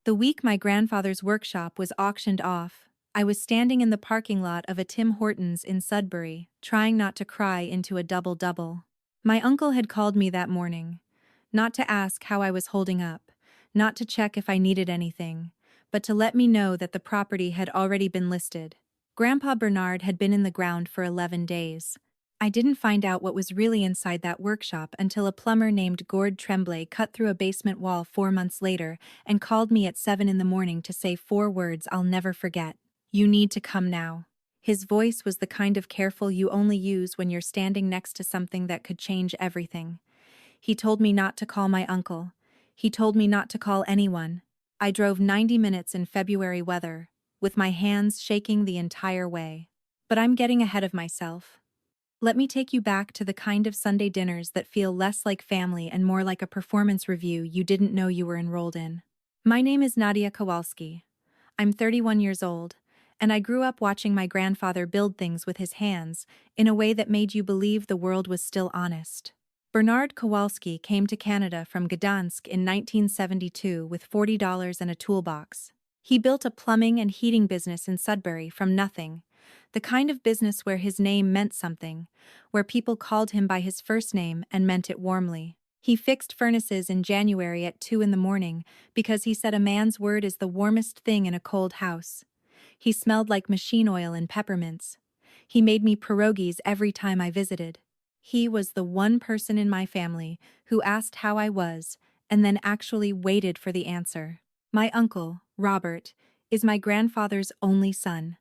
The week my grandfather's workshop was auctioned off, I was standing in the parking lot of a Tim Hortons in Sudbury, trying not to cry into a double-double. My uncle had called me that morning, not to ask how I was holding up, not to check if I needed anything, but to let me know that the property had already been listed. Grandpa Bernard had been in the ground for 11 days. I didn't find out what was really inside that workshop until a plumber named Gord Tremblay cut through a basement wall 4 months later and called me at 7 in the morning to say 4 words I'll never forget. "You need to come now." His voice was the kind of careful you only use when you're standing next to something that could change everything. He told me not to call my uncle. He told me not to call anyone. I drove 90 minutes in February weather, with my hands shaking the entire way. But I'm getting ahead of myself. Let me take you back to the kind of Sunday dinners that feel less like family and more like a performance review you didn't know you were enrolled in. My name is Nadia Kowalski. I'm 31 years old, and I grew up watching my grandfather build things with his hands in a way that made you believe the world was still honest. Bernard Kowalski came to Canada from Gdansk in 1972 with $40 and a toolbox. He built a plumbing and heating business in Sudbury from nothing, the kind of business where his name meant something, where people called him by his first name and meant it warmly. He fixed furnaces in January at 2 in the morning because he said a man's word is the warmest thing in a cold house. He smelled like machine oil and peppermints. He made me pierogies every time I visited. He was the one person in my family who asked how I was and then actually waited for the answer. My uncle, Robert, is my grandfather's only son.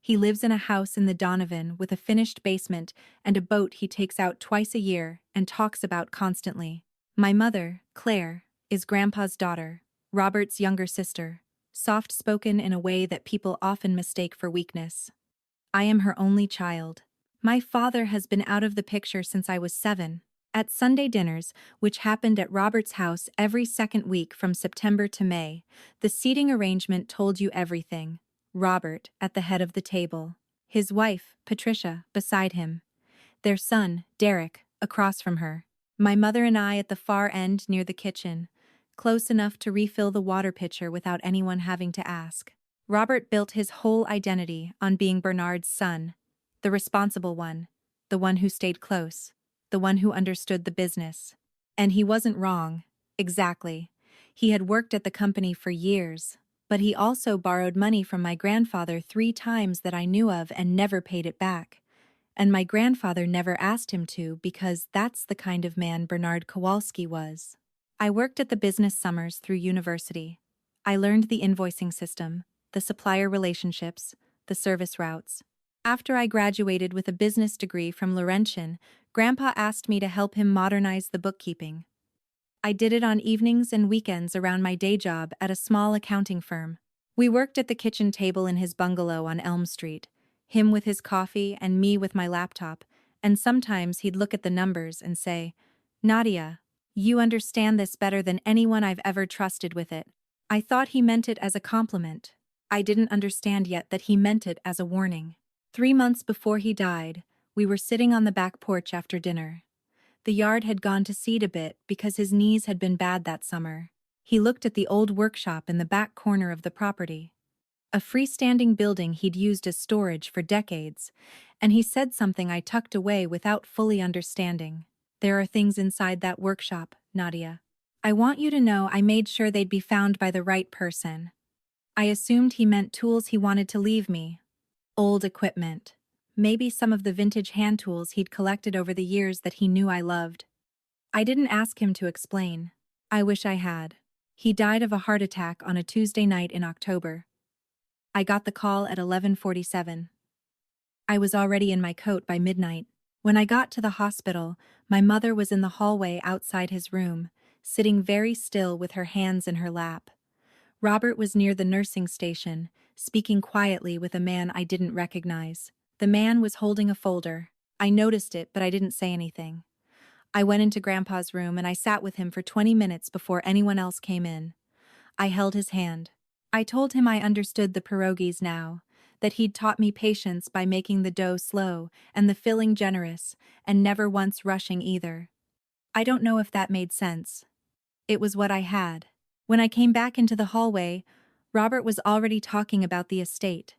He lives in a house in the Donovan with a finished basement and a boat he takes out twice a year and talks about constantly. My mother, Claire, is Grandpa's daughter, Robert's younger sister, soft-spoken in a way that people often mistake for weakness. I am her only child. My father has been out of the picture since I was 7. At Sunday dinners, which happened at Robert's house every second week from September to May, the seating arrangement told you everything. Robert at the head of the table, his wife, Patricia, beside him, their son, Derek, across from her, my mother and I at the far end near the kitchen, close enough to refill the water pitcher without anyone having to ask. Robert built his whole identity on being Bernard's son, the responsible one, the one who stayed close, the one who understood the business. And he wasn't wrong, exactly. He had worked at the company for years, but he also borrowed money from my grandfather 3 times that I knew of and never paid it back. And my grandfather never asked him to because that's the kind of man Bernard Kowalski was. I worked at the business summers through university. I learned the invoicing system, the supplier relationships, the service routes. After I graduated with a business degree from Laurentian, Grandpa asked me to help him modernize the bookkeeping. I did it on evenings and weekends around my day job at a small accounting firm. We worked at the kitchen table in his bungalow on Elm Street, him with his coffee and me with my laptop, and sometimes he'd look at the numbers and say, "Nadia, you understand this better than anyone I've ever trusted with it." I thought he meant it as a compliment. I didn't understand yet that he meant it as a warning. 3 months before he died, we were sitting on the back porch after dinner. The yard had gone to seed a bit because his knees had been bad that summer. He looked at the old workshop in the back corner of the property, a freestanding building he'd used as storage for decades, and he said something I tucked away without fully understanding. "There are things inside that workshop, Nadia. I want you to know I made sure they'd be found by the right person." I assumed he meant tools he wanted to leave me. Old equipment. Maybe some of the vintage hand tools he'd collected over the years that he knew I loved. I didn't ask him to explain. I wish I had. He died of a heart attack on a Tuesday night in October. I got the call at 11:47. I was already in my coat by midnight. When I got to the hospital, my mother was in the hallway outside his room, sitting very still with her hands in her lap. Robert was near the nursing station, speaking quietly with a man I didn't recognize. The man was holding a folder. I noticed it, but I didn't say anything. I went into Grandpa's room and I sat with him for 20 minutes before anyone else came in. I held his hand. I told him I understood the pierogies now, that he'd taught me patience by making the dough slow and the filling generous, and never once rushing either. I don't know if that made sense. It was what I had. When I came back into the hallway, Robert was already talking about the estate.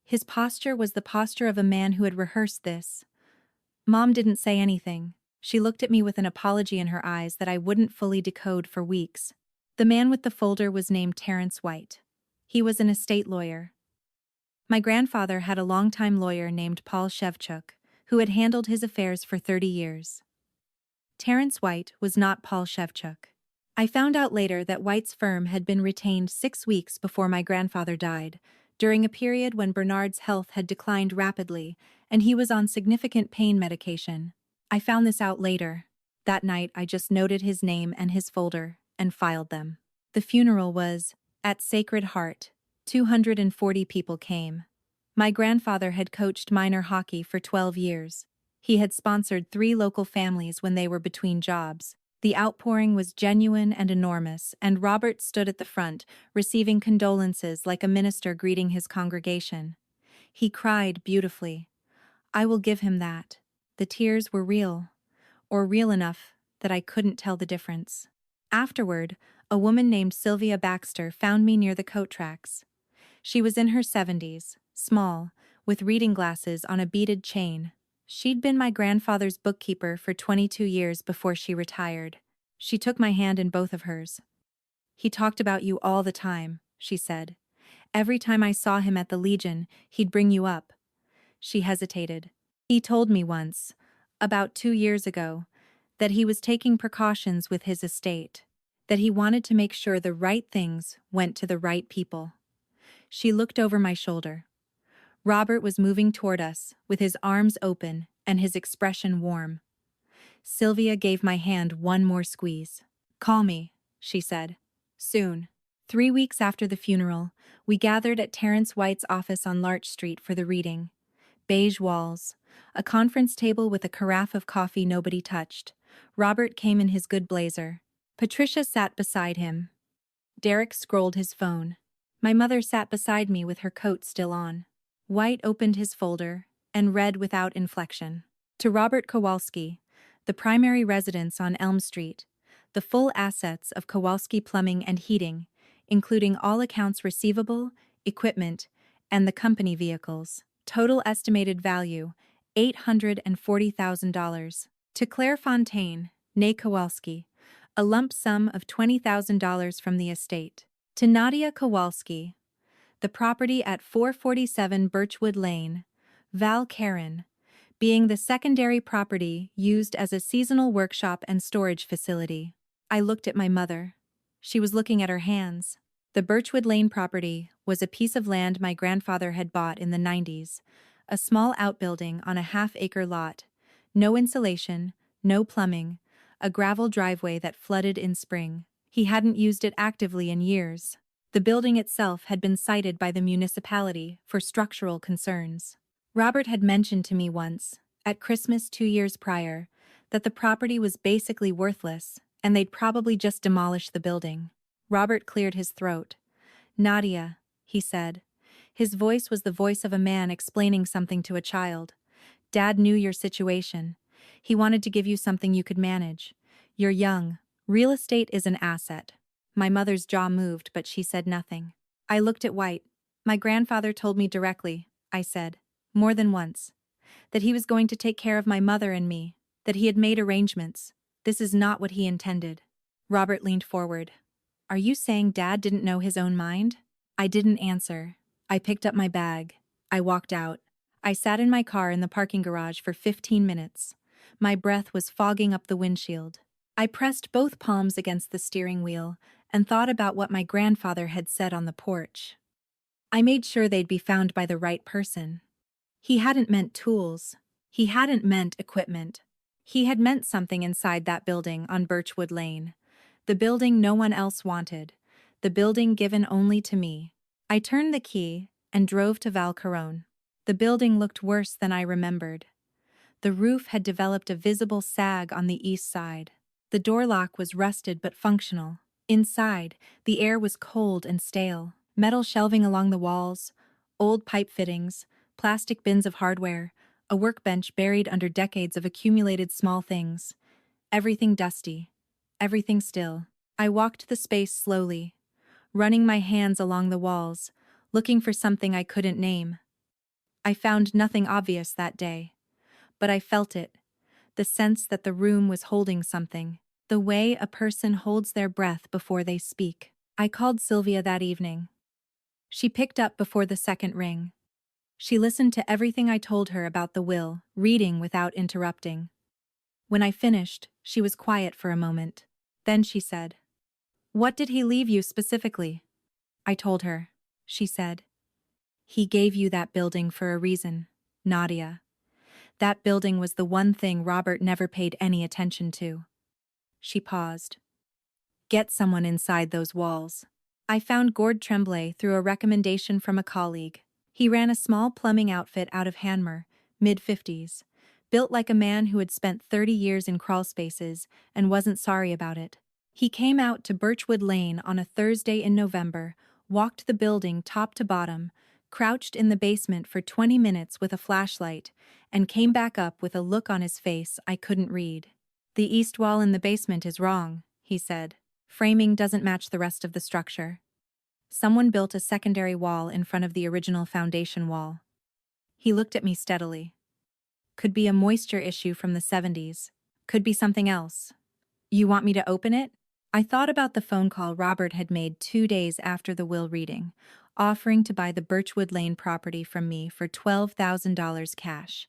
His posture was the posture of a man who had rehearsed this. Mom didn't say anything. She looked at me with an apology in her eyes that I wouldn't fully decode for weeks. The man with the folder was named Terrence White. He was an estate lawyer. My grandfather had a longtime lawyer named Paul Shevchuk, who had handled his affairs for 30 years. Terrence White was not Paul Shevchuk. I found out later that White's firm had been retained 6 weeks before my grandfather died, during a period when Bernard's health had declined rapidly and he was on significant pain medication. I found this out later. That night I just noted his name and his folder and filed them. The funeral was at Sacred Heart. 240 people came. My grandfather had coached minor hockey for 12 years. He had sponsored 3 local families when they were between jobs. The outpouring was genuine and enormous, and Robert stood at the front, receiving condolences like a minister greeting his congregation. He cried beautifully. I will give him that. The tears were real, or real enough that I couldn't tell the difference. Afterward, a woman named Sylvia Baxter found me near the coat tracks. She was in her 70s, small, with reading glasses on a beaded chain. She'd been my grandfather's bookkeeper for 22 years before she retired. She took my hand in both of hers. He talked about you all the time, she said. Every time I saw him at the Legion, he'd bring you up. She hesitated. He told me once, about 2 years ago, that he was taking precautions with his estate, that he wanted to make sure the right things went to the right people. She looked over my shoulder. Robert was moving toward us, with his arms open and his expression warm. Sylvia gave my hand one more squeeze. Call me, she said. Soon. 3 weeks after the funeral, we gathered at Terrence White's office on Larch Street for the reading. Beige walls, a conference table with a carafe of coffee nobody touched. Robert came in his good blazer. Patricia sat beside him. Derek scrolled his phone. My mother sat beside me with her coat still on. White opened his folder and read without inflection. To Robert Kowalski, the primary residence on Elm Street, the full assets of Kowalski Plumbing and Heating, including all accounts receivable, equipment, and the company vehicles. Total estimated value, $840,000. To Claire Fontaine, née Kowalski, a lump sum of $20,000 from the estate. To Nadia Kowalski, the property at 447 Birchwood Lane, Val Karen, being the secondary property used as a seasonal workshop and storage facility. I looked at my mother. She was looking at her hands. The Birchwood Lane property was a piece of land my grandfather had bought in the 90s, a small outbuilding on a half-acre lot, no insulation, no plumbing, a gravel driveway that flooded in spring. He hadn't used it actively in years. The building itself had been cited by the municipality for structural concerns. Robert had mentioned to me once, at Christmas 2 years prior, that the property was basically worthless and they'd probably just demolish the building. Robert cleared his throat. Nadia, he said. His voice was the voice of a man explaining something to a child. Dad knew your situation. He wanted to give you something you could manage. You're young. Real estate is an asset. My mother's jaw moved, but she said nothing. I looked at White. My grandfather told me directly, I said, more than once, that he was going to take care of my mother and me, that he had made arrangements. This is not what he intended. Robert leaned forward. Are you saying Dad didn't know his own mind? I didn't answer. I picked up my bag. I walked out. I sat in my car in the parking garage for 15 minutes. My breath was fogging up the windshield. I pressed both palms against the steering wheel and thought about what my grandfather had said on the porch. I made sure they'd be found by the right person. He hadn't meant tools. He hadn't meant equipment. He had meant something inside that building on Birchwood Lane. The building no one else wanted. The building given only to me. I turned the key and drove to Valcaron. The building looked worse than I remembered. The roof had developed a visible sag on the east side. The door lock was rusted but functional. Inside, the air was cold and stale. Metal shelving along the walls, old pipe fittings, plastic bins of hardware, a workbench buried under decades of accumulated small things. Everything dusty. Everything still. I walked the space slowly, running my hands along the walls, looking for something I couldn't name. I found nothing obvious that day, but I felt it, the sense that the room was holding something, the way a person holds their breath before they speak. I called Sylvia that evening. She picked up before the second ring. She listened to everything I told her about the will, reading without interrupting. When I finished, she was quiet for a moment. Then she said, "What did he leave you specifically?" I told her. She said, "He gave you that building for a reason, Nadia. That building was the one thing Robert never paid any attention to." She paused. "Get someone inside those walls." I found Gord Tremblay through a recommendation from a colleague. He ran a small plumbing outfit out of Hanmer, mid-50s, built like a man who had spent 30 years in crawl spaces and wasn't sorry about it. He came out to Birchwood Lane on a Thursday in November, walked the building top to bottom, crouched in the basement for 20 minutes with a flashlight, and came back up with a look on his face I couldn't read. "The east wall in the basement is wrong," he said. "Framing doesn't match the rest of the structure. Someone built a secondary wall in front of the original foundation wall." He looked at me steadily. "Could be a moisture issue from the 70s. Could be something else. You want me to open it?" I thought about the phone call Robert had made 2 days after the will reading, offering to buy the Birchwood Lane property from me for $12,000 cash.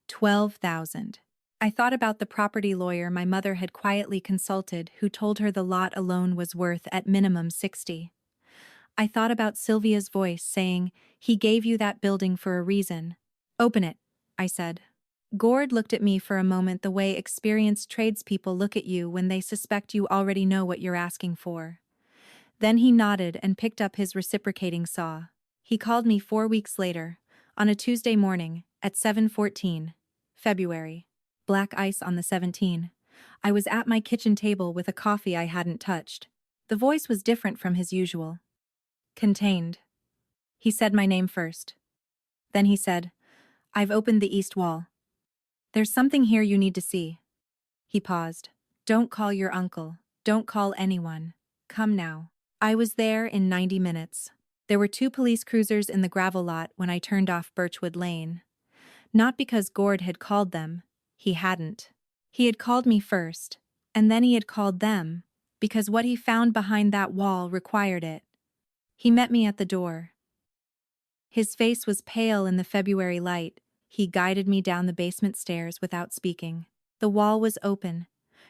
$12,000. I thought about the property lawyer my mother had quietly consulted who told her the lot alone was worth at minimum 60. I thought about Sylvia's voice saying, "He gave you that building for a reason." "Open it," I said. Gord looked at me for a moment the way experienced tradespeople look at you when they suspect you already know what you're asking for. Then he nodded and picked up his reciprocating saw. He called me 4 weeks later, on a Tuesday morning, at 7:14, February. Black ice on the 17. I was at my kitchen table with a coffee I hadn't touched. The voice was different from his usual. "Contained." He said my name first. Then he said, "I've opened the east wall. There's something here you need to see." He paused. "Don't call your uncle. Don't call anyone. Come now." I was there in 90 minutes. There were 2 police cruisers in the gravel lot when I turned off Birchwood Lane. Not because Gord had called them. He hadn't. He had called me first, and then he had called them, because what he found behind that wall required it. He met me at the door. His face was pale in the February light. He guided me down the basement stairs without speaking. The wall was open,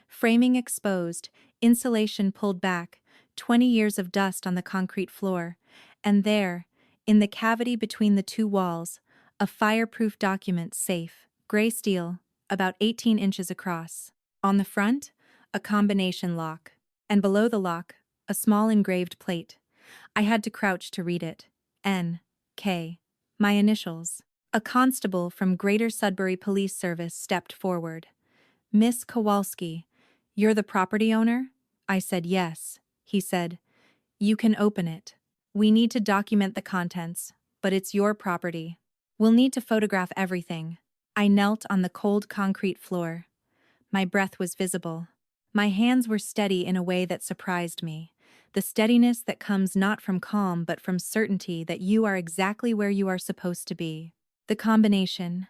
framing exposed, insulation pulled back, 20 years of dust on the concrete floor, and there, in the cavity between the 2 walls, a fireproof document safe, gray steel, about 18 inches across. On the front, a combination lock, and below the lock, a small engraved plate. I had to crouch to read it. N.K. My initials. A constable from Greater Sudbury Police Service stepped forward. "Miss Kowalski, you're the property owner?" I said yes. He said, "You can open it. We need to document the contents, but it's your property. We'll need to photograph everything." I knelt on the cold concrete floor. My breath was visible. My hands were steady in a way that surprised me. The steadiness that comes not from calm but from certainty that you are exactly where you are supposed to be. The combination.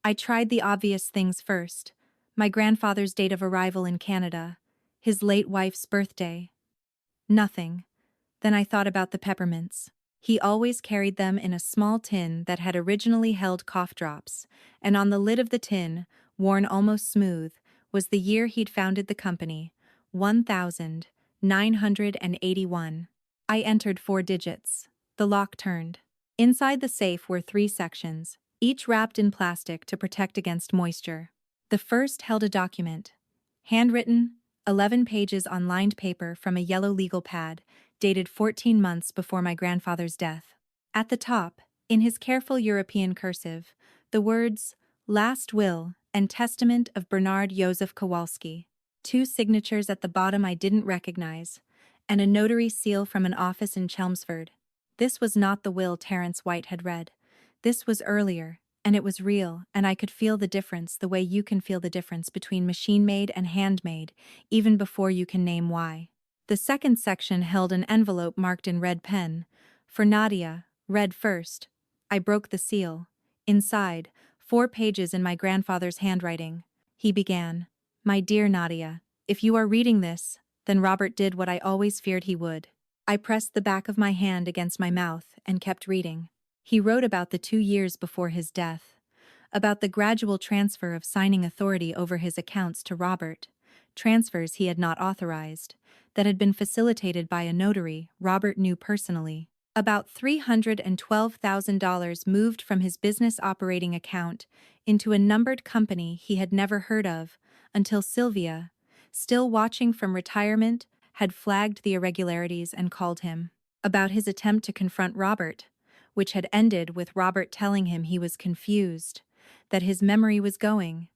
I tried the obvious things first. My grandfather's date of arrival in Canada. His late wife's birthday. Nothing. Then I thought about the peppermints. He always carried them in a small tin that had originally held cough drops, and on the lid of the tin, worn almost smooth, was the year he'd founded the company, 1981. I entered 4 digits. The lock turned. Inside the safe were 3 sections, each wrapped in plastic to protect against moisture. The first held a document, handwritten, 11 pages on lined paper from a yellow legal pad, dated 14 months before my grandfather's death. At the top, in his careful European cursive, the words, "Last Will and Testament of Bernard Joseph Kowalski." 2 signatures at the bottom I didn't recognize, and a notary seal from an office in Chelmsford. This was not the will Terence White had read. This was earlier, and it was real, and I could feel the difference the way you can feel the difference between machine-made and handmade, even before you can name why. The second section held an envelope marked in red pen. For Nadia, read first. I broke the seal. Inside, 4 pages in my grandfather's handwriting. He began, "My dear Nadia, if you are reading this, then Robert did what I always feared he would." I pressed the back of my hand against my mouth and kept reading. He wrote about the 2 years before his death, about the gradual transfer of signing authority over his accounts to Robert, transfers he had not authorized, that had been facilitated by a notary Robert knew personally. About $312,000 moved from his business operating account into a numbered company he had never heard of until Sylvia, still watching from retirement, had flagged the irregularities and called him. About his attempt to confront Robert, which had ended with Robert telling him he was confused, that his memory was going,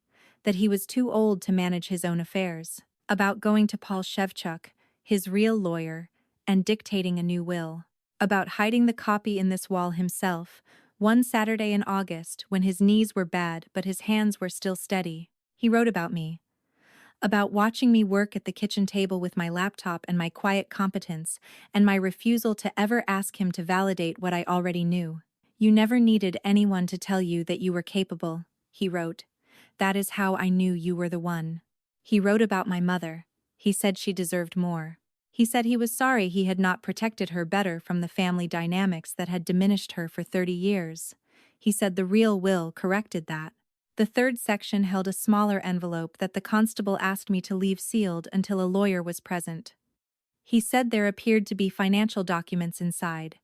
that he was too old to manage his own affairs. About going to Paul Shevchuk, his real lawyer, and dictating a new will. About hiding the copy in this wall himself, one Saturday in August when his knees were bad but his hands were still steady. He wrote about me. About watching me work at the kitchen table with my laptop and my quiet competence, and my refusal to ever ask him to validate what I already knew. "You never needed anyone to tell you that you were capable," he wrote. "That is how I knew you were the one." He wrote about my mother. He said she deserved more. He said he was sorry he had not protected her better from the family dynamics that had diminished her for 30 years. He said the real will corrected that. The third section held a smaller envelope that the constable asked me to leave sealed until a lawyer was present. He said there appeared to be financial documents inside.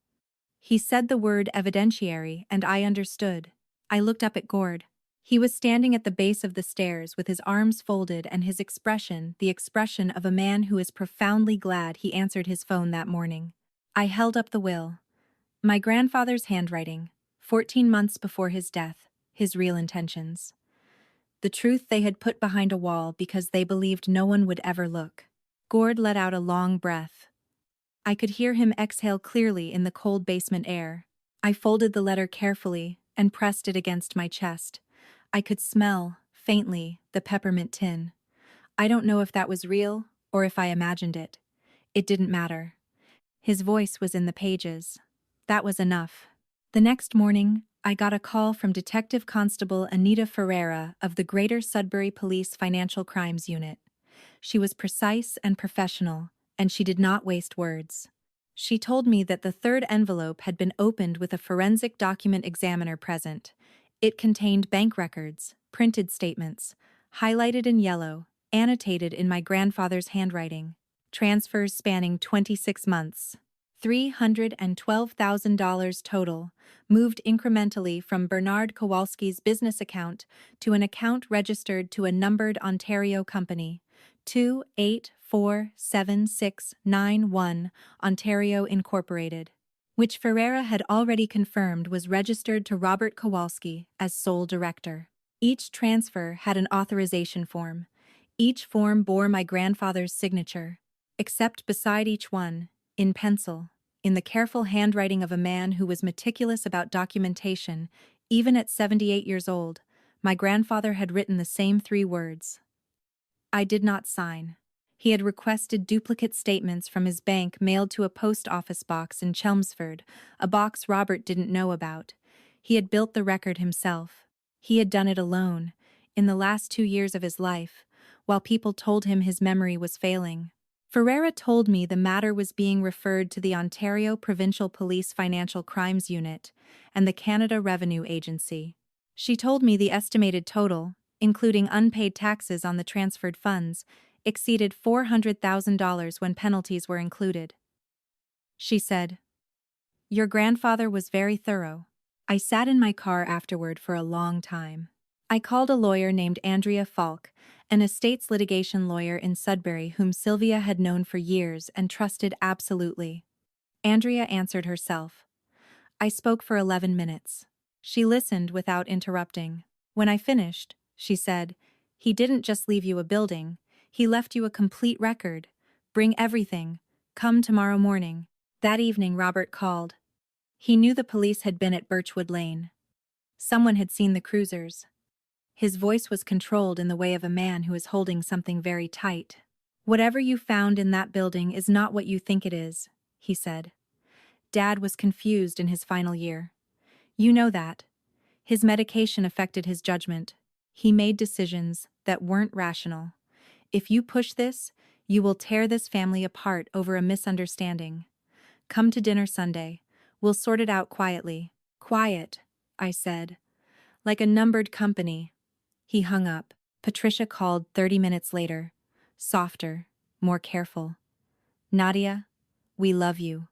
He said the word evidentiary, and I understood. I looked up at Gord. He was standing at the base of the stairs with his arms folded and his expression the expression of a man who is profoundly glad he answered his phone that morning. I held up the will. My grandfather's handwriting, 14 months before his death, his real intentions. The truth they had put behind a wall because they believed no one would ever look. Gord let out a long breath. I could hear him exhale clearly in the cold basement air. I folded the letter carefully and pressed it against my chest. I could smell, faintly, the peppermint tin. I don't know if that was real or if I imagined it. It didn't matter. His voice was in the pages. That was enough. The next morning, I got a call from Detective Constable Anita Ferreira of the Greater Sudbury Police Financial Crimes Unit. She was precise and professional, and she did not waste words. She told me that the third envelope had been opened with a forensic document examiner present. It contained bank records, printed statements, highlighted in yellow, annotated in my grandfather's handwriting, transfers spanning 26 months. $312,000 total, moved incrementally from Bernard Kowalski's business account to an account registered to a numbered Ontario company, 284761, Ontario Incorporated, which Ferreira had already confirmed was registered to Robert Kowalski as sole director. Each transfer had an authorization form. Each form bore my grandfather's signature, except beside each one, in pencil, in the careful handwriting of a man who was meticulous about documentation, even at 78 years old, my grandfather had written the same 3 words. I did not sign. He had requested duplicate statements from his bank mailed to a post office box in Chelmsford, a box Robert didn't know about. He had built the record himself. He had done it alone, in the last 2 years of his life, while people told him his memory was failing. Ferreira told me the matter was being referred to the Ontario Provincial Police Financial Crimes Unit and the Canada Revenue Agency. She told me the estimated total, including unpaid taxes on the transferred funds, exceeded $400,000 when penalties were included. She said, "Your grandfather was very thorough." I sat in my car afterward for a long time. I called a lawyer named Andrea Falk, an estates litigation lawyer in Sudbury whom Sylvia had known for years and trusted absolutely. Andrea answered herself. I spoke for 11 minutes. She listened without interrupting. When I finished, she said, "He didn't just leave you a building, he left you a complete record. Bring everything. Come tomorrow morning." That evening Robert called. He knew the police had been at Birchwood Lane. Someone had seen the cruisers. His voice was controlled in the way of a man who is holding something very tight. "Whatever you found in that building is not what you think it is," he said. Dad was confused in his final year. You know that. His medication affected his judgment. He made decisions that weren't rational. If you push this, you will tear this family apart over a misunderstanding. Come to dinner Sunday. We'll sort it out quietly. Quiet, I said. Like a numbered company. He hung up. Patricia called 30 minutes later. Softer, more careful. Nadia, we love you.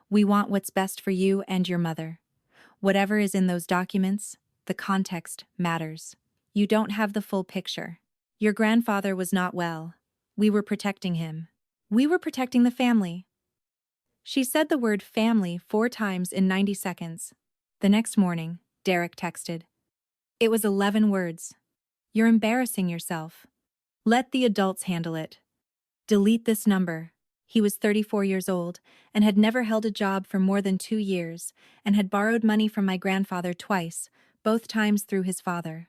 We want what's best for you and your mother. Whatever is in those documents, the context matters. You don't have the full picture. Your grandfather was not well. We were protecting him. We were protecting the family. She said the word family 4 times in 90 seconds. The next morning, Derek texted. It was 11 words. You're embarrassing yourself. Let the adults handle it. Delete this number. He was 34 years old and had never held a job for more than 2 years and had borrowed money from my grandfather twice, both times through his father.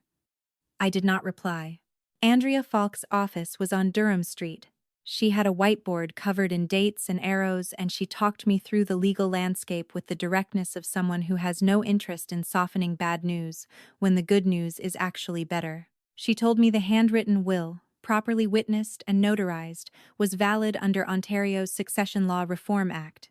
I did not reply. Andrea Falk's office was on Durham Street. She had a whiteboard covered in dates and arrows, and she talked me through the legal landscape with the directness of someone who has no interest in softening bad news when the good news is actually better. She told me the handwritten will, properly witnessed and notarized, was valid under Ontario's Succession Law Reform Act.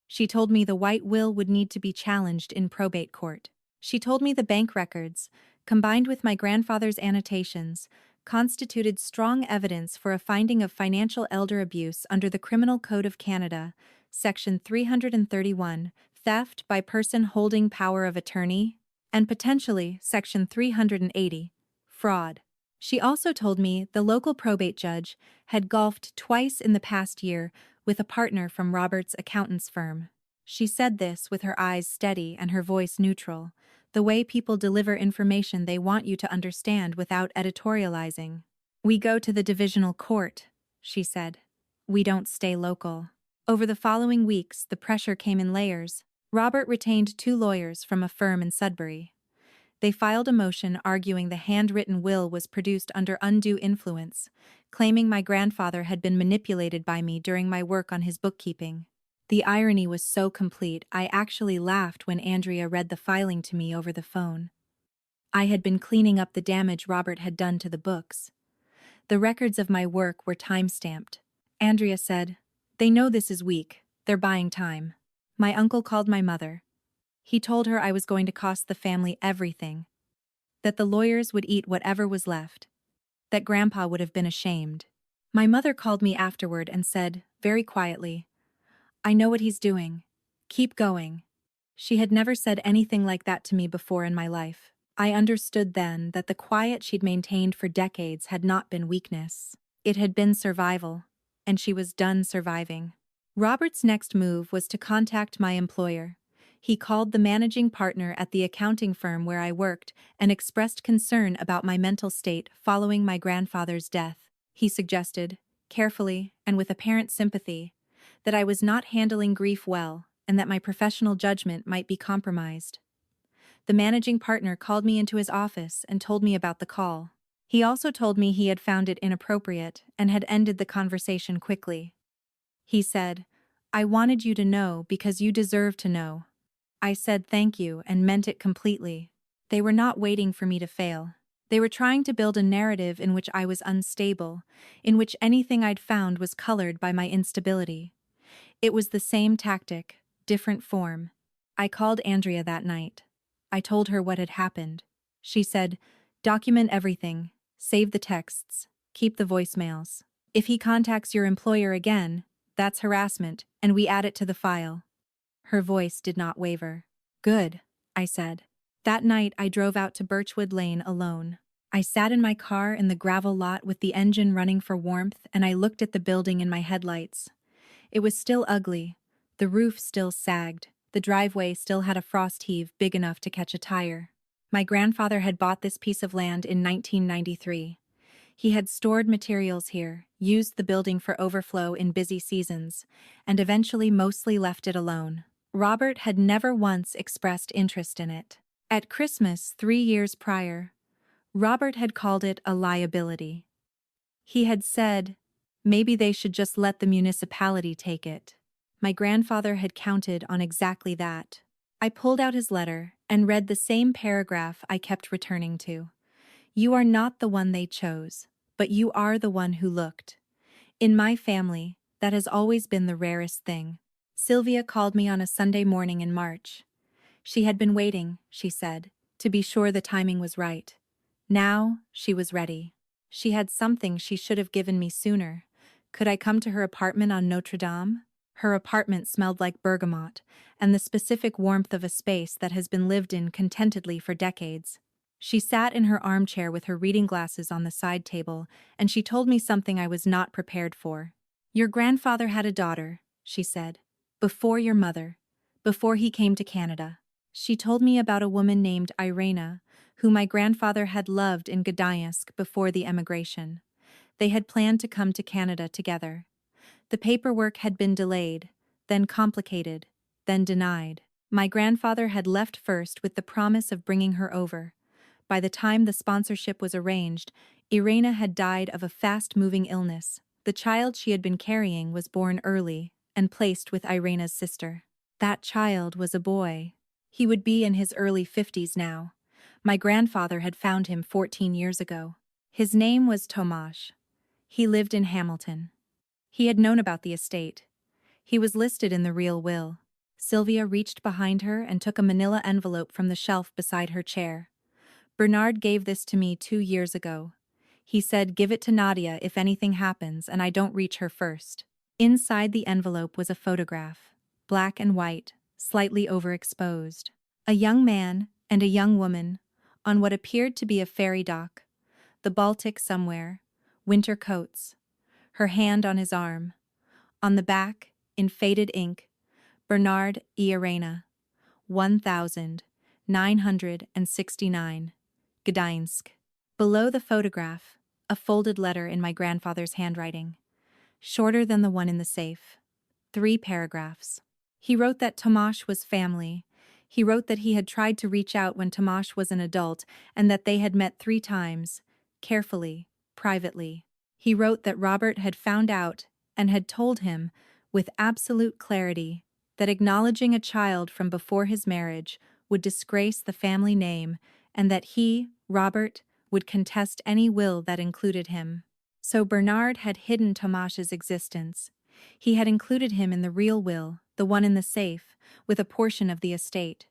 She told me the white will would need to be challenged in probate court. She told me the bank records, combined with my grandfather's annotations, constituted strong evidence for a finding of financial elder abuse under the Criminal Code of Canada, Section 331, theft by person holding power of attorney, and potentially Section 380, fraud. She also told me the local probate judge had golfed twice in the past year with a partner from Robert's accountant's firm. She said this with her eyes steady and her voice neutral, the way people deliver information they want you to understand without editorializing. We go to the divisional court, she said. We don't stay local. Over the following weeks, the pressure came in layers. Robert retained 2 lawyers from a firm in Sudbury. They filed a motion arguing the handwritten will was produced under undue influence, claiming my grandfather had been manipulated by me during my work on his bookkeeping. The irony was so complete, I actually laughed when Andrea read the filing to me over the phone. I had been cleaning up the damage Robert had done to the books. The records of my work were time-stamped. Andrea said, "They know this is weak. They're buying time." My uncle called my mother. He told her I was going to cost the family everything. That the lawyers would eat whatever was left. That Grandpa would have been ashamed. My mother called me afterward and said, very quietly, "I know what he's doing. Keep going." She had never said anything like that to me before in my life. I understood then that the quiet she'd maintained for decades had not been weakness. It had been survival, and she was done surviving. Robert's next move was to contact my employer. He called the managing partner at the accounting firm where I worked and expressed concern about my mental state following my grandfather's death. He suggested, carefully and with apparent sympathy, that I was not handling grief well and that my professional judgment might be compromised. The managing partner called me into his office and told me about the call. He also told me he had found it inappropriate and had ended the conversation quickly. He said, "I wanted you to know because you deserve to know." I said thank you and meant it completely. They were not waiting for me to fail. They were trying to build a narrative in which I was unstable, in which anything I'd found was colored by my instability. It was the same tactic, different form. I called Andrea that night. I told her what had happened. She said, "Document everything, save the texts, keep the voicemails. If he contacts your employer again, that's harassment, and we add it to the file." Her voice did not waver. "Good," I said. That night I drove out to Birchwood Lane alone. I sat in my car in the gravel lot with the engine running for warmth, and I looked at the building in my headlights. It was still ugly. The roof still sagged. The driveway still had a frost heave big enough to catch a tire. My grandfather had bought this piece of land in 1993. He had stored materials here, used the building for overflow in busy seasons, and eventually mostly left it alone. Robert had never once expressed interest in it. At Christmas 3 years prior, Robert had called it a liability. He had said, Maybe they should just let the municipality take it. My grandfather had counted on exactly that. I pulled out his letter and read the same paragraph I kept returning to. You are not the one they chose, but you are the one who looked. In my family, that has always been the rarest thing. Sylvia called me on a Sunday morning in March. She had been waiting, she said, to be sure the timing was right. Now, she was ready. She had something she should have given me sooner. Could I come to her apartment on Notre Dame? Her apartment smelled like bergamot, and the specific warmth of a space that has been lived in contentedly for decades. She sat in her armchair with her reading glasses on the side table, and she told me something I was not prepared for. Your grandfather had a daughter, she said, before your mother, before he came to Canada. She told me about a woman named Irena, who my grandfather had loved in Gdansk before the emigration. They had planned to come to Canada together. The paperwork had been delayed, then complicated, then denied. My grandfather had left first with the promise of bringing her over. By the time the sponsorship was arranged, Irena had died of a fast-moving illness. The child she had been carrying was born early and placed with Irena's sister. That child was a boy. He would be in his early 50s now. My grandfather had found him 14 years ago. His name was Tomasz. He lived in Hamilton. He had known about the estate. He was listed in the real will. Sylvia reached behind her and took a manila envelope from the shelf beside her chair. Bernard gave this to me 2 years ago. He said, give it to Nadia if anything happens and I don't reach her first. Inside the envelope was a photograph, black and white, slightly overexposed. A young man and a young woman, on what appeared to be a ferry dock. The Baltic somewhere, winter coats. Her hand on his arm. On the back, in faded ink, Bernard E. Irena, 1969, Gdańsk. Below the photograph, a folded letter in my grandfather's handwriting, shorter than the one in the safe. 3 paragraphs. He wrote that Tomasz was family. He wrote that he had tried to reach out when Tomasz was an adult and that they had met 3 times, carefully, privately. He wrote that Robert had found out and had told him, with absolute clarity, that acknowledging a child from before his marriage would disgrace the family name and that he, Robert, would contest any will that included him. So Bernard had hidden Tomasz's existence. He had included him in the real will, the one in the safe, with a portion of the estate.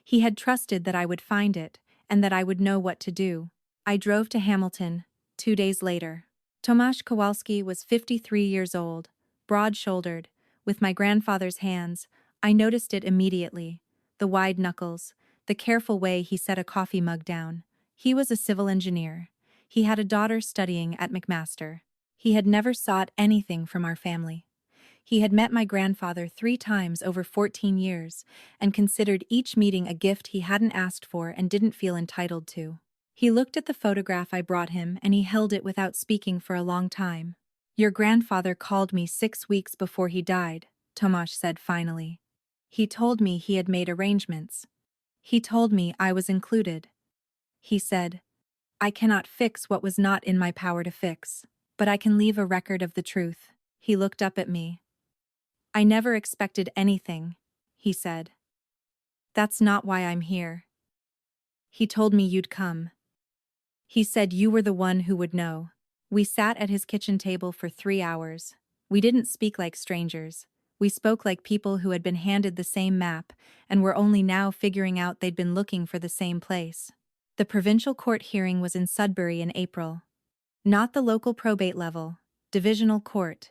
He had trusted that I would find it and that I would know what to do. I drove to Hamilton 2 days later. Nadia Kowalski was 53 years old, broad-shouldered, with my grandfather's hands. I noticed it immediately. The wide knuckles, the careful way he set a coffee mug down. He was a civil engineer. He had a daughter studying at McMaster. He had never sought anything from our family. He had met my grandfather 3 times over 14 years and considered each meeting a gift he hadn't asked for and didn't feel entitled to. He looked at the photograph I brought him and he held it without speaking for a long time. Your grandfather called me 6 weeks before he died, Tomasz said finally. He told me he had made arrangements. He told me I was included. He said, I cannot fix what was not in my power to fix, but I can leave a record of the truth. He looked up at me. I never expected anything, he said. That's not why I'm here. He told me you'd come. He said you were the one who would know. We sat at his kitchen table for 3 hours. We didn't speak like strangers. We spoke like people who had been handed the same map and were only now figuring out they'd been looking for the same place. The provincial court hearing was in Sudbury in April. Not the local probate level, divisional court.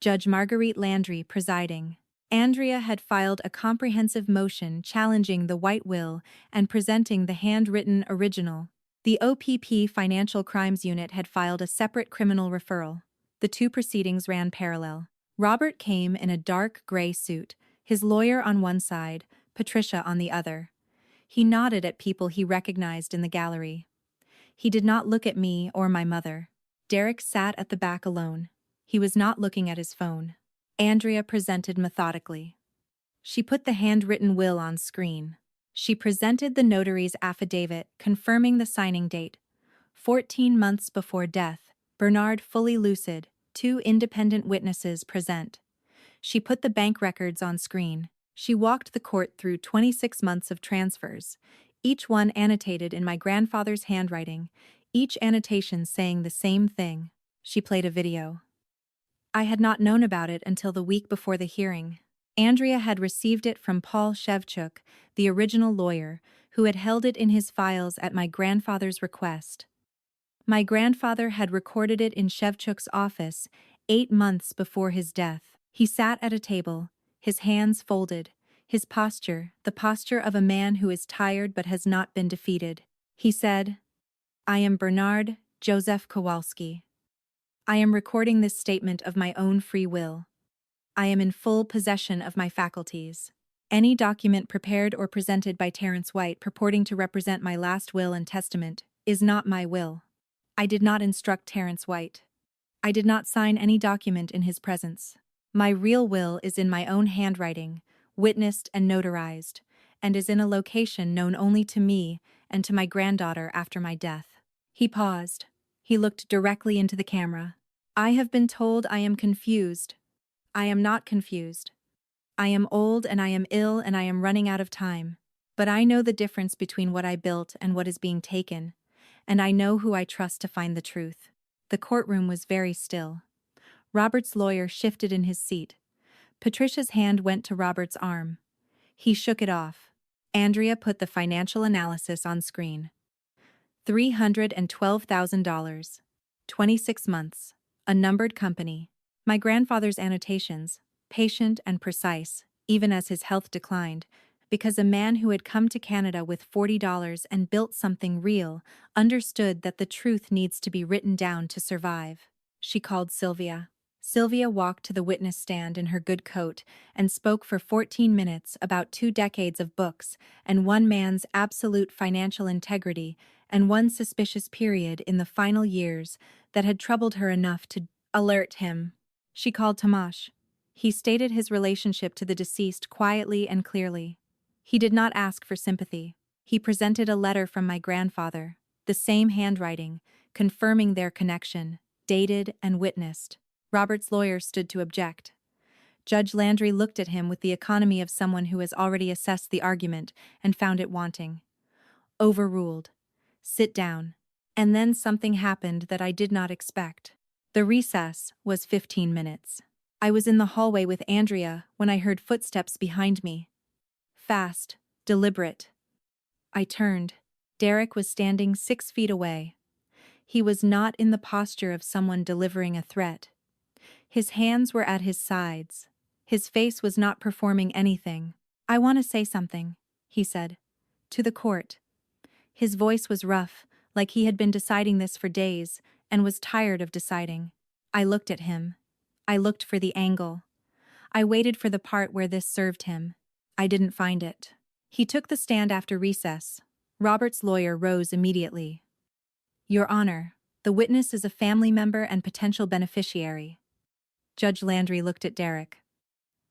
Judge Marguerite Landry presiding. Andrea had filed a comprehensive motion challenging the white will and presenting the handwritten original. The OPP Financial Crimes Unit had filed a separate criminal referral. The 2 proceedings ran parallel. Robert came in a dark gray suit, his lawyer on one side, Patricia on the other. He nodded at people he recognized in the gallery. He did not look at me or my mother. Derek sat at the back alone. He was not looking at his phone. Andrea presented methodically. She put the handwritten will on screen. She presented the notary's affidavit confirming the signing date. 14 months before death, Bernard fully lucid, Two independent witnesses present. She put the bank records on screen. She walked the court through 26 months of transfers, each one annotated in my grandfather's handwriting, each annotation saying the same thing. She played a video. I had not known about it until the week before the hearing. Andrea had received it from Paul Shevchuk, the original lawyer, who had held it in his files at my grandfather's request. My grandfather had recorded it in Shevchuk's office 8 months before his death. He sat at a table, his hands folded, his posture, the posture of a man who is tired but has not been defeated. He said, "I am Bernard Joseph Kowalski. I am recording this statement of my own free will. I am in full possession of my faculties. Any document prepared or presented by Terence White purporting to represent my last will and testament is not my will. I did not instruct Terence White. I did not sign any document in his presence. My real will is in my own handwriting, witnessed and notarized, and is in a location known only to me and to my granddaughter after my death." He paused. He looked directly into the camera. "I have been told I am confused. I am not confused. I am old and I am ill and I am running out of time. But I know the difference between what I built and what is being taken, and I know who I trust to find the truth." The courtroom was very still. Robert's lawyer shifted in his seat. Patricia's hand went to Robert's arm. He shook it off. Andrea put the financial analysis on screen. $312,000. 26 months. A numbered company. My grandfather's annotations, patient and precise, even as his health declined, because a man who had come to Canada with $40 and built something real understood that the truth needs to be written down to survive. She called Sylvia. Sylvia walked to the witness stand in her good coat and spoke for 14 minutes about 2 decades of books and one man's absolute financial integrity and one suspicious period in the final years that had troubled her enough to alert him. She called Tomasz. He stated his relationship to the deceased quietly and clearly. He did not ask for sympathy. He presented a letter from my grandfather, the same handwriting, confirming their connection, dated and witnessed. Robert's lawyer stood to object. Judge Landry looked at him with the economy of someone who has already assessed the argument and found it wanting. Overruled. Sit down. And then something happened that I did not expect. The recess was 15 minutes. I was in the hallway with Andrea when I heard footsteps behind me. Fast, deliberate. I turned. Derek was standing 6 feet away. He was not in the posture of someone delivering a threat. His hands were at his sides. His face was not performing anything. "I want to say something," he said. "To the court." His voice was rough, like he had been deciding this for days, and was tired of deciding. I looked at him. I looked for the angle. I waited for the part where this served him. I didn't find it. He took the stand after recess. Robert's lawyer rose immediately. "Your Honor, the witness is a family member and potential beneficiary." Judge Landry looked at Derek.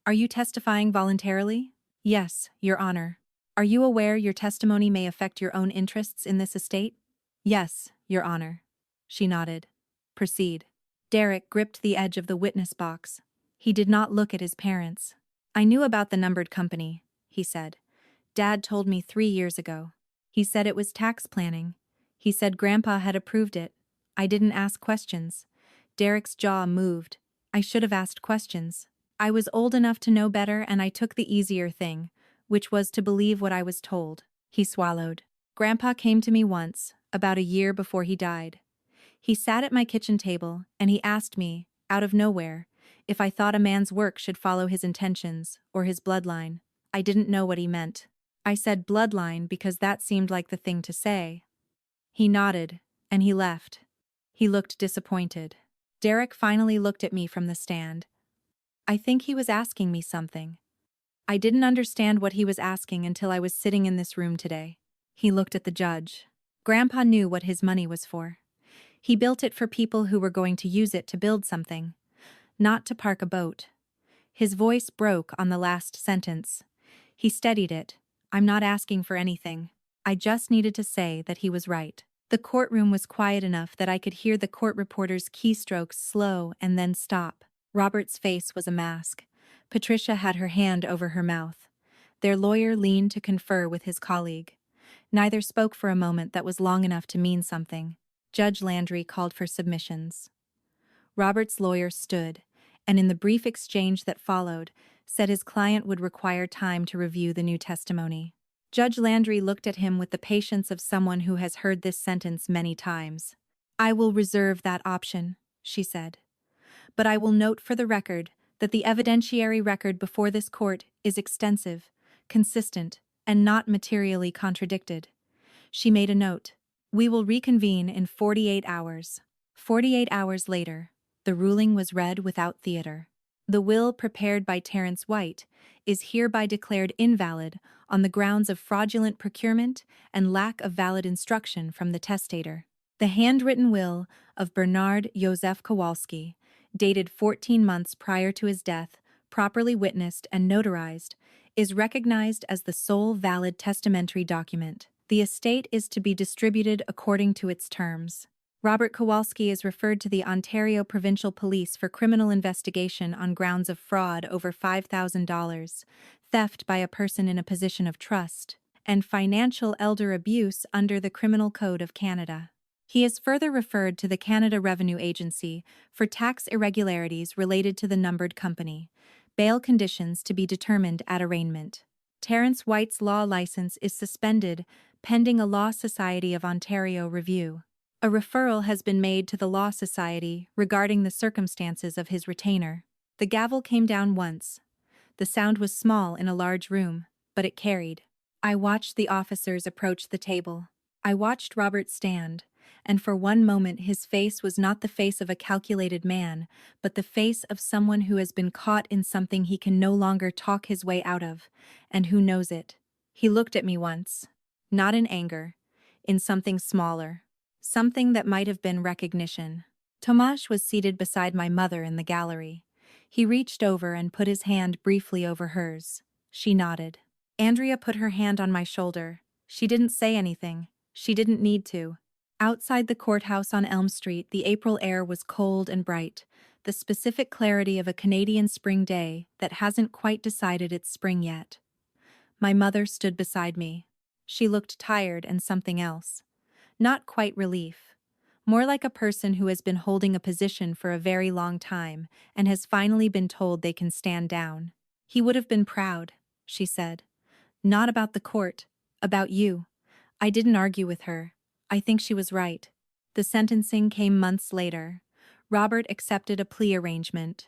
"Are you testifying voluntarily?" "Yes, Your Honor." "Are you aware your testimony may affect your own interests in this estate?" "Yes, Your Honor." She nodded. "Proceed." Derek gripped the edge of the witness box. He did not look at his parents. "I knew about the numbered company," he said. "Dad told me 3 years ago. He said it was tax planning. He said Grandpa had approved it. I didn't ask questions." Derek's jaw moved. "I should have asked questions. I was old enough to know better and I took the easier thing, which was to believe what I was told." He swallowed. "Grandpa came to me once, about a year before he died. He sat at my kitchen table and he asked me, out of nowhere, if I thought a man's work should follow his intentions or his bloodline. I didn't know what he meant. I said bloodline because that seemed like the thing to say." He nodded, and he left. He looked disappointed. Derek finally looked at me from the stand. I think he was asking me something. I didn't understand what he was asking until I was sitting in this room today. He looked at the judge. Grandpa knew what his money was for. He built it for people who were going to use it to build something, not to park a boat. His voice broke on the last sentence. He steadied it. "I'm not asking for anything. I just needed to say that he was right." The courtroom was quiet enough that I could hear the court reporter's keystrokes slow and then stop. Robert's face was a mask. Patricia had her hand over her mouth. Their lawyer leaned to confer with his colleague. Neither spoke for a moment that was long enough to mean something. Judge Landry called for submissions. Robert's lawyer stood, and in the brief exchange that followed, said his client would require time to review the new testimony. Judge Landry looked at him with the patience of someone who has heard this sentence many times. "I will reserve that option," she said. "But I will note for the record that the evidentiary record before this court is extensive, consistent, and not materially contradicted." She made a note. "We will reconvene in 48 hours. 48 hours later, the ruling was read without theater. The will prepared by Terence White is hereby declared invalid on the grounds of fraudulent procurement and lack of valid instruction from the testator. The handwritten will of Bernard Joseph Kowalski, dated 14 months prior to his death, properly witnessed and notarized, is recognized as the sole valid testamentary document. The estate is to be distributed according to its terms." Robert Kowalski is referred to the Ontario Provincial Police for criminal investigation on grounds of fraud over $5,000, theft by a person in a position of trust, and financial elder abuse under the Criminal Code of Canada. He is further referred to the Canada Revenue Agency for tax irregularities related to the numbered company. Bail conditions to be determined at arraignment. Terence White's law license is suspended pending a Law Society of Ontario review. A referral has been made to the Law Society regarding the circumstances of his retainer. The gavel came down once. The sound was small in a large room, but it carried. I watched the officers approach the table. I watched Robert stand, and for one moment his face was not the face of a calculated man, but the face of someone who has been caught in something he can no longer talk his way out of, and who knows it. He looked at me once. Not in anger, in something smaller. Something that might have been recognition. Tomasz was seated beside my mother in the gallery. He reached over and put his hand briefly over hers. She nodded. Andrea put her hand on my shoulder. She didn't say anything. She didn't need to. Outside the courthouse on Elm Street, the April air was cold and bright, the specific clarity of a Canadian spring day that hasn't quite decided it's spring yet. My mother stood beside me. She looked tired and something else. Not quite relief. More like a person who has been holding a position for a very long time and has finally been told they can stand down. "He would have been proud," she said. "Not about the court, about you." I didn't argue with her. I think she was right. The sentencing came months later. Robert accepted a plea arrangement.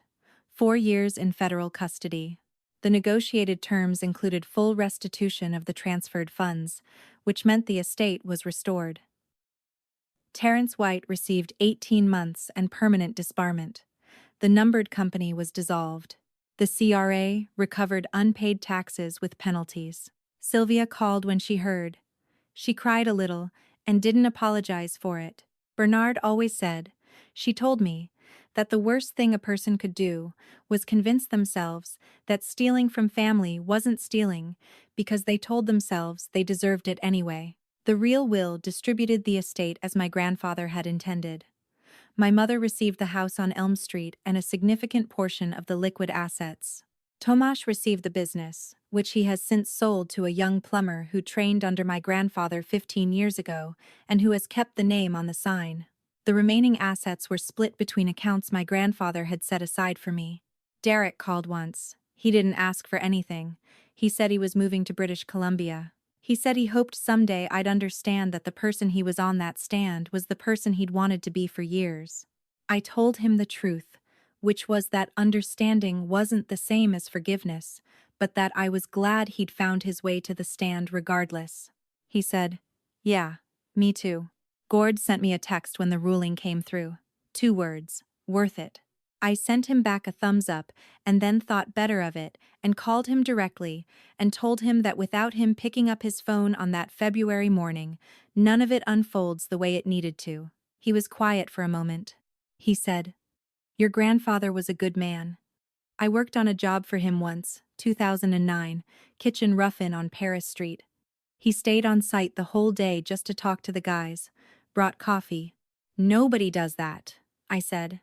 4 years in federal custody. The negotiated terms included full restitution of the transferred funds, which meant the estate was restored. Terence White received 18 months and permanent disbarment. The numbered company was dissolved. The CRA recovered unpaid taxes with penalties. Sylvia called when she heard. She cried a little and didn't apologize for it. Bernard always said, she told me, that the worst thing a person could do was convince themselves that stealing from family wasn't stealing because they told themselves they deserved it anyway. The real will distributed the estate as my grandfather had intended. My mother received the house on Elm Street and a significant portion of the liquid assets. Tomasz received the business, which he has since sold to a young plumber who trained under my grandfather 15 years ago and who has kept the name on the sign. The remaining assets were split between accounts my grandfather had set aside for me. Derek called once. He didn't ask for anything. He said he was moving to British Columbia. He said he hoped someday I'd understand that the person he was on that stand was the person he'd wanted to be for years. I told him the truth, which was that understanding wasn't the same as forgiveness, but that I was glad he'd found his way to the stand regardless. He said, "Yeah, me too." Gord sent me a text when the ruling came through. 2 words, "Worth it." I sent him back a thumbs up and then thought better of it and called him directly and told him that without him picking up his phone on that February morning, none of it unfolds the way it needed to. He was quiet for a moment. He said, "Your grandfather was a good man. I worked on a job for him once, 2009, kitchen rough-in on Paris Street. He stayed on site the whole day just to talk to the guys, brought coffee. Nobody does that, I said.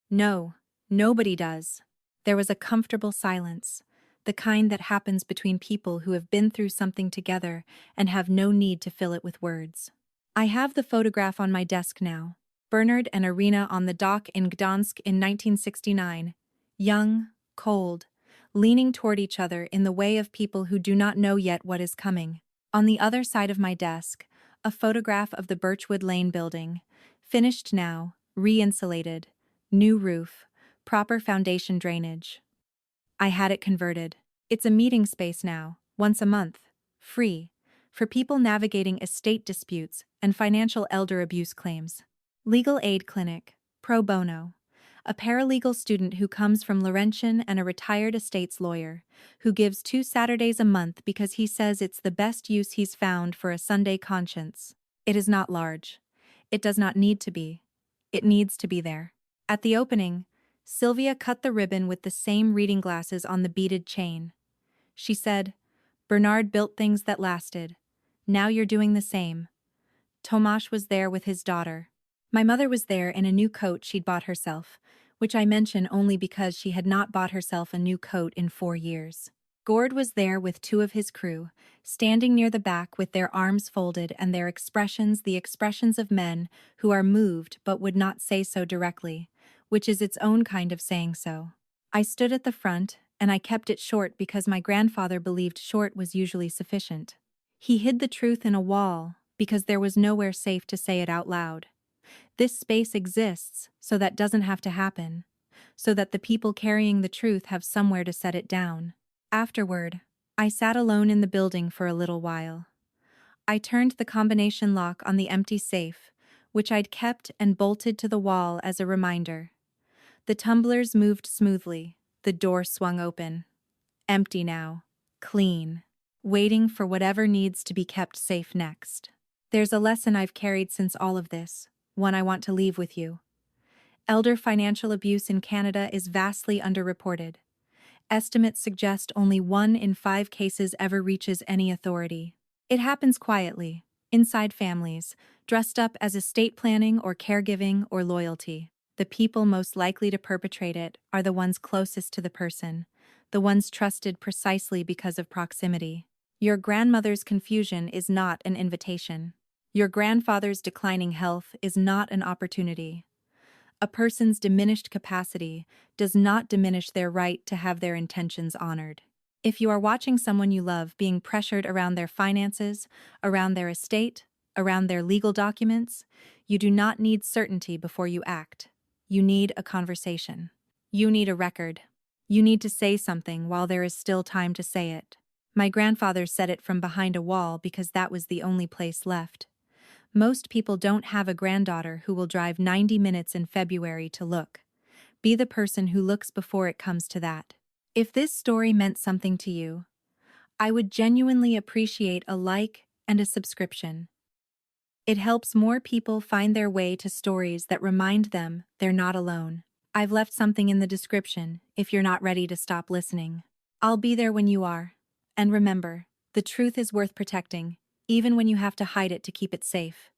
No, nobody does. There was a comfortable silence, the kind that happens between people who have been through something together and have no need to fill it with words. I have the photograph on my desk now. Bernard and Irina on the dock in Gdansk in 1969. Young, cold, leaning toward each other in the way of people who do not know yet what is coming. On the other side of my desk, a photograph of the Birchwood Lane building, finished now, re-insulated, new roof, proper foundation drainage. I had it converted. It's a meeting space now, once a month, free, for people navigating estate disputes and financial elder abuse claims. Legal aid clinic, pro bono. A paralegal student who comes from Laurentian and a retired estates lawyer, who gives 2 Saturdays a month because he says it's the best use he's found for a Sunday conscience. It is not large. It does not need to be. It needs to be there. At the opening, Sylvia cut the ribbon with the same reading glasses on the beaded chain. She said, "Bernard built things that lasted. Now you're doing the same." Tomasz was there with his daughter. My mother was there in a new coat she'd bought herself, which I mention only because she had not bought herself a new coat in 4 years. Gord was there with 2 of his crew, standing near the back with their arms folded and their expressions the expressions of men who are moved but would not say so directly, which is its own kind of saying so. I stood at the front, and I kept it short because my grandfather believed short was usually sufficient. He hid the truth in a wall because there was nowhere safe to say it out loud. This space exists so that doesn't have to happen, so that the people carrying the truth have somewhere to set it down. Afterward, I sat alone in the building for a little while. I turned the combination lock on the empty safe, which I'd kept and bolted to the wall as a reminder. The tumblers moved smoothly, the door swung open. Empty now, clean, waiting for whatever needs to be kept safe next. There's a lesson I've carried since all of this, one I want to leave with you. Elder financial abuse in Canada is vastly underreported. Estimates suggest only 1 in 5 cases ever reaches any authority. It happens quietly, inside families, dressed up as estate planning or caregiving or loyalty. The people most likely to perpetrate it are the ones closest to the person, the ones trusted precisely because of proximity. Your grandmother's confusion is not an invitation. Your grandfather's declining health is not an opportunity. A person's diminished capacity does not diminish their right to have their intentions honored. If you are watching someone you love being pressured around their finances, around their estate, around their legal documents, you do not need certainty before you act. You need a conversation. You need a record. You need to say something while there is still time to say it. My grandfather said it from behind a wall because that was the only place left. Most people don't have a granddaughter who will drive 90 minutes in February to look. Be the person who looks before it comes to that. If this story meant something to you, I would genuinely appreciate a like and a subscription. It helps more people find their way to stories that remind them they're not alone. I've left something in the description if you're not ready to stop listening. I'll be there when you are. And remember, the truth is worth protecting, even when you have to hide it to keep it safe.